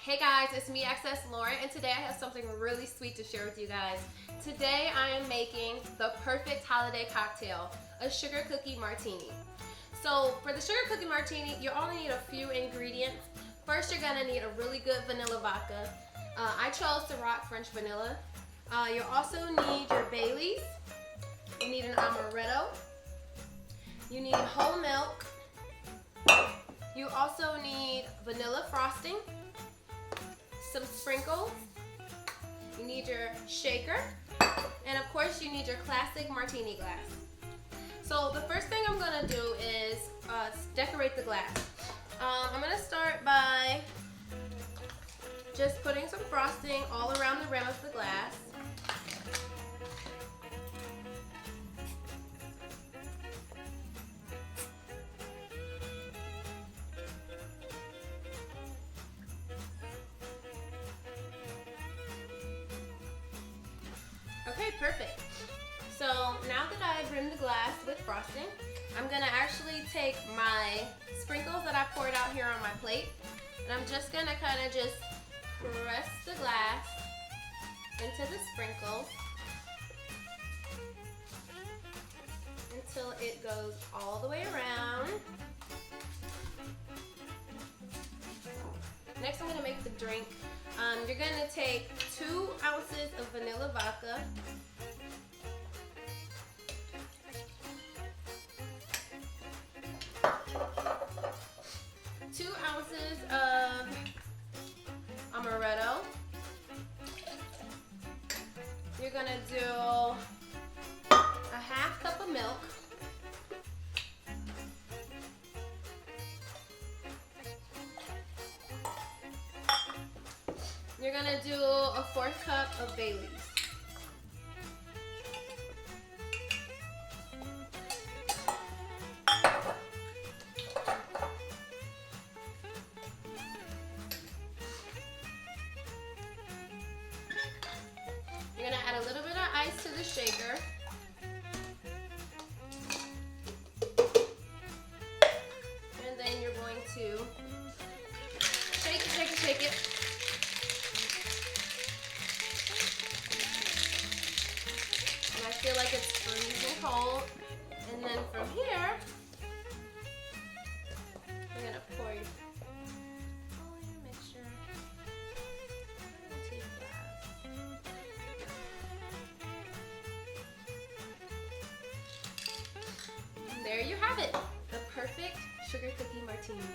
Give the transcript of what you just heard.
Hey guys, it's me, Access Lauren, and today I have something really sweet to share with you guys. Today I am making the perfect holiday cocktail, a sugar cookie martini. So for the sugar cookie martini, you only need a few ingredients. First, you're gonna need a really good vanilla vodka. I chose Ciroc French vanilla. You also need your Baileys. You need an Amaretto. You need whole milk. You also need vanilla frosting, some sprinkles, you need your shaker, and of course you need your classic martini glass. So the first thing I'm gonna do is decorate the glass. I'm gonna start by just putting some frosting all around the rim of the glass. Okay, perfect. So now that I've rimmed the glass with frosting, I'm gonna actually take my sprinkles that I poured out here on my plate, and I'm just gonna kind of just press the glass into the sprinkles until it goes all the way around. Next, I'm gonna make the drink. You're gonna take 2 ounces of vanilla vodka, 2 ounces of Amaretto. You're gonna do a half cup of milk. You're gonna do a 1/4 cup of Baileys. You're gonna add a little bit of ice to the shaker. And then you're going to shake it, shake it, shake it. I feel like it's freezing cold, and then from here, you're gonna pour all your mixture into your glass. And there you have it, the perfect sugar cookie martini.